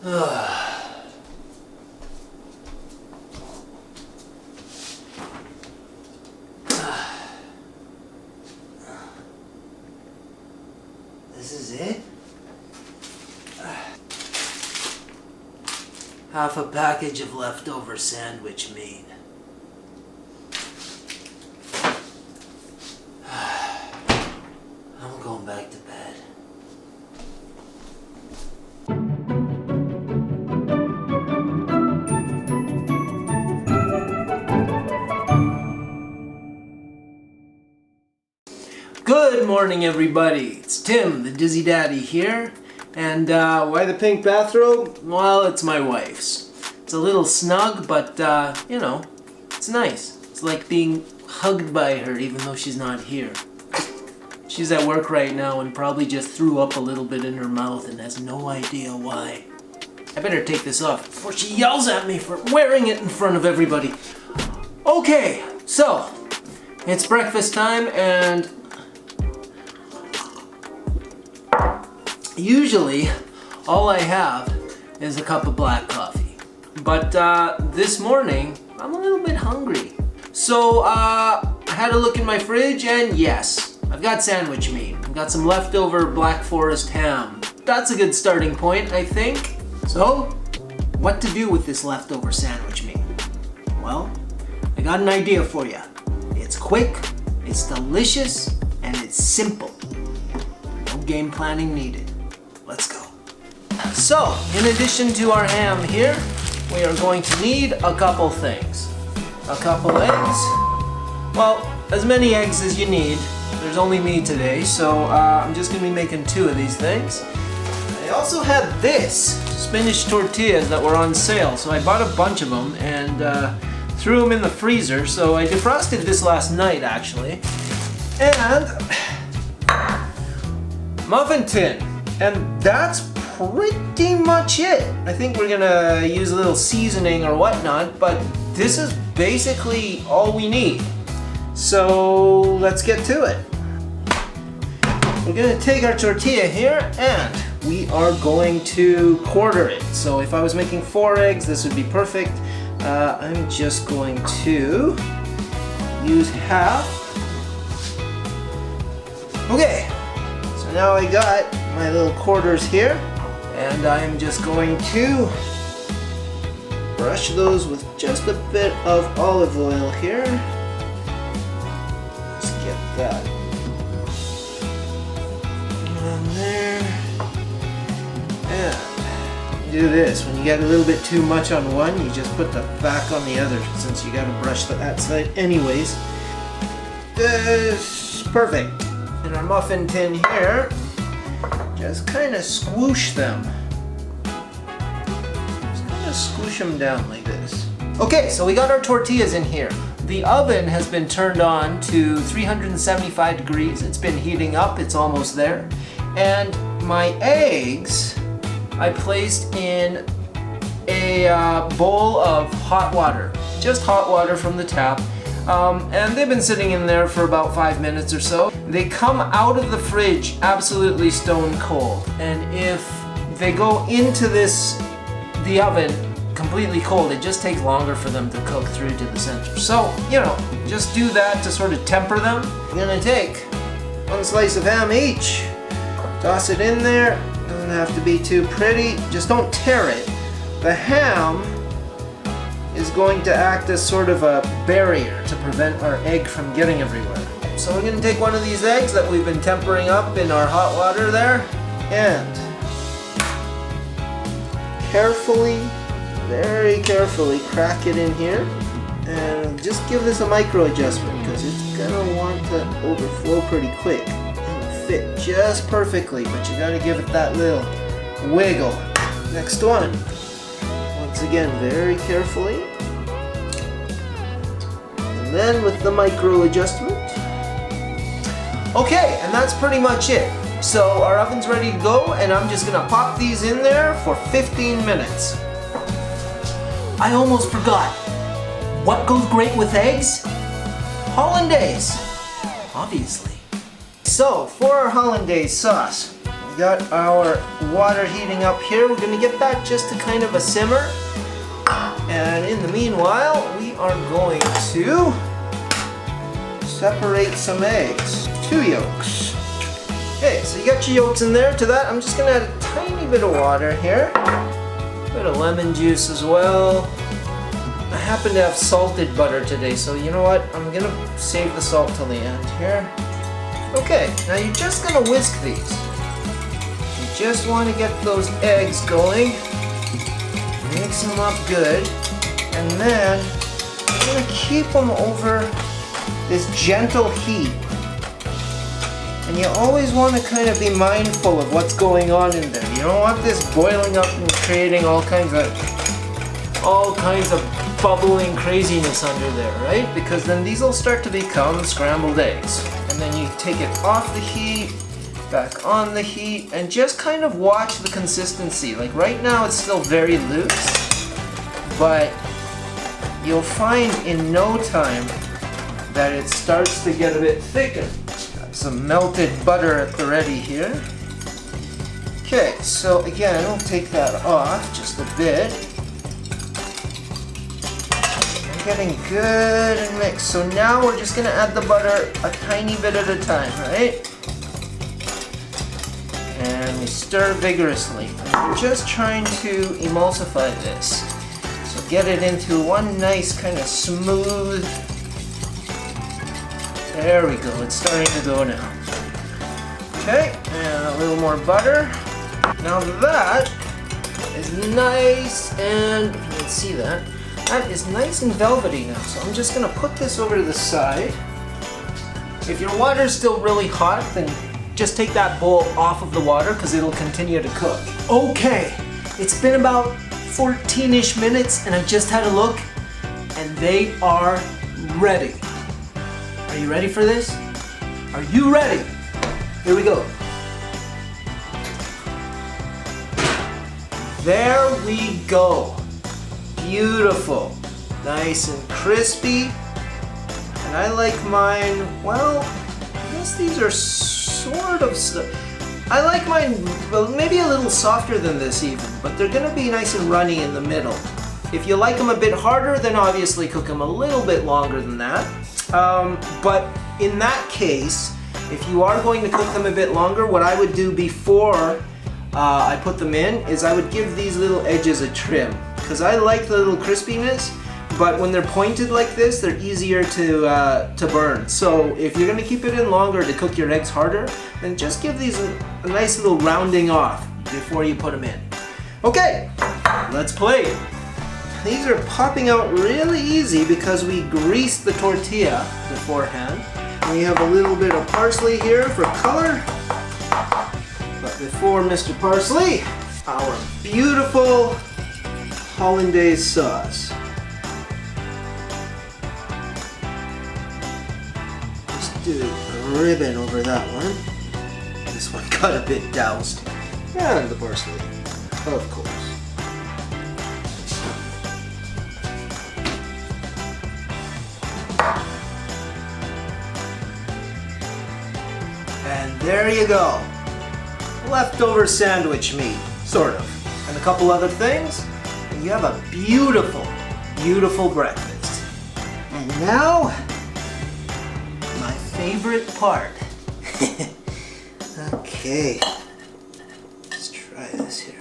This is it? Half a package of leftover sandwich meat. I'm going back to bed. Good morning, everybody. It's Tim, the Dizzy Daddy here. And why the pink bathrobe? Well, it's my wife's. It's a little snug, but you know, it's nice. It's like being hugged by her even though she's not here. She's at work right now and probably just threw up a little bit in her mouth and has no idea why. I better take this off before she yells at me for wearing it in front of everybody. Okay, so it's breakfast time, and usually all I have is a cup of black coffee. But this morning I'm a little bit hungry. So I had a look in my fridge, and yes, I've got sandwich meat. I've got some leftover Black Forest ham. That's a good starting point, I think. So, what to do with this leftover sandwich meat? Well, I got an idea for you. It's quick, it's delicious, and it's simple. No game planning needed. Let's go. So, in addition to our ham here, we are going to need a couple things. A couple eggs. Well, as many eggs as you need. There's only me today, so I'm just gonna be making 2 of these things. I also had this spinach tortillas that were on sale, so I bought a bunch of them and threw them in the freezer. So I defrosted this last night, actually. And muffin tin. And that's pretty much it. I think we're gonna use a little seasoning or whatnot, but this is basically all we need. So let's get to it. We're gonna take our tortilla here and we are going to quarter it. So if I was making 4 eggs, this would be perfect. I'm just going to use half. Okay, so now I got my little quarters here, and I'm just going to brush those with just a bit of olive oil here. Let's get that on there. And do this. When you get a little bit too much on one, you just put the back on the other, since you got to brush that side anyways. Perfect. In our muffin tin here, just kind of squoosh them. Just kind of squish them down like this. Okay, so we got our tortillas in here. The oven has been turned on to 375 degrees. It's been heating up, it's almost there. And my eggs, I placed in a bowl of hot water. Just hot water from the tap. And they've been sitting in there for about 5 minutes or so. They come out of the fridge absolutely stone cold. And if they go into the oven completely cold, it just takes longer for them to cook through to the center. So, you know, just do that to sort of temper them. I'm gonna take 1 slice of ham each, toss it in there. Doesn't have to be too pretty, just don't tear it. The ham is going to act as sort of a barrier to prevent our egg from getting everywhere. So we're gonna take one of these eggs that we've been tempering up in our hot water there, and carefully, very carefully crack it in here, and just give this a micro adjustment because it's gonna want to overflow pretty quick. It'll fit just perfectly, but you gotta give it that little wiggle. Next one. Once again, very carefully. And then with the micro adjustment. Okay, and that's pretty much it. So our oven's ready to go, and I'm just gonna pop these in there for 15 minutes. I almost forgot. What goes great with eggs? Hollandaise, obviously. So for our hollandaise sauce, We got our water heating up here. We're gonna get that just to kind of a simmer. And in the meanwhile, we are going to separate some eggs. 2 yolks. Okay, so you got your yolks in there. To that, I'm just gonna add a tiny bit of water here. A bit of lemon juice as well. I happen to have salted butter today, so you know what? I'm gonna save the salt till the end here. Okay, now you're just gonna whisk these. You just want to get those eggs going. Mix them up good. And then you're gonna keep them over this gentle heat. And you always want to kind of be mindful of what's going on in there. You don't want this boiling up and creating all kinds of bubbling craziness under there, right? Because then these will start to become scrambled eggs. And then you take it off the heat, back on the heat, and just kind of watch the consistency. Like right now it's still very loose, but you'll find in no time that it starts to get a bit thicker. Got some melted butter at the ready here. Okay, so again, we'll take that off just a bit. Getting good and mixed. So now we're just gonna add the butter a tiny bit at a time, right? And we stir vigorously. We're just trying to emulsify this. So get it into one nice kind of smooth. There we go, it's starting to go now. Okay, and a little more butter. Now that is nice, and if you can see that, that is nice and velvety now, so I'm just going to put this over to the side. If your water's still really hot, then just take that bowl off of the water because it'll continue to cook. Okay, it's been about 14-ish minutes and I just had a look and they are ready. Are you ready for this? Are you ready? Here we go. There we go. Beautiful, nice and crispy, and I like mine, well, I guess these are sort of, I like mine, well, maybe a little softer than this even, but they're gonna be nice and runny in the middle. If you like them a bit harder, then obviously cook them a little bit longer than that. But in that case, if you are going to cook them a bit longer, what I would do before I put them in is I would give these little edges a trim. Because I like the little crispiness, but when they're pointed like this, they're easier to burn. So if you're gonna keep it in longer to cook your eggs harder, then just give these a nice little rounding off before you put them in. Okay, let's play. These are popping out really easy because we greased the tortilla beforehand. We have a little bit of parsley here for color. But before Mr. Parsley, our beautiful hollandaise sauce. Just do a ribbon over that one. This one got a bit doused. And the parsley, of course. And there you go. Leftover sandwich meat, sort of. And a couple other things. You have a beautiful, beautiful breakfast. And now, my favorite part. Okay, let's try this here.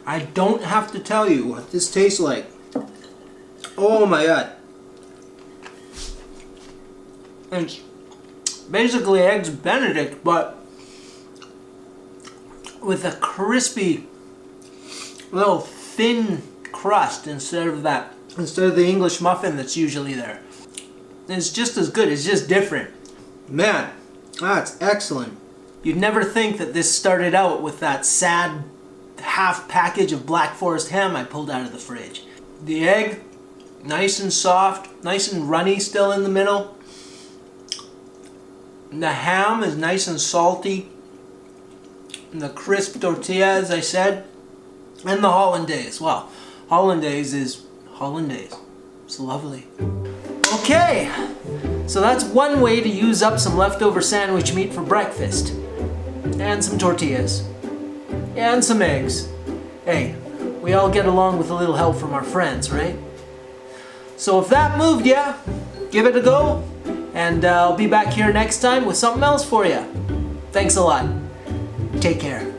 I don't have to tell you what this tastes like. Oh my god. It's basically eggs Benedict, but with a crispy little thin crust instead of the English muffin that's usually there. It's just as good, it's just different. Man, that's excellent. You'd never think that this started out with that sad half package of Black Forest ham I pulled out of the fridge. The egg, nice and soft, nice and runny still in the middle. The ham is nice and salty. And the crisp tortilla, as I said. And the hollandaise. Well, hollandaise is hollandaise. It's lovely. Okay, so that's one way to use up some leftover sandwich meat for breakfast. And some tortillas. And some eggs. Hey, we all get along with a little help from our friends, right? So if that moved ya, give it a go. And I'll be back here next time with something else for you. Thanks a lot. Take care.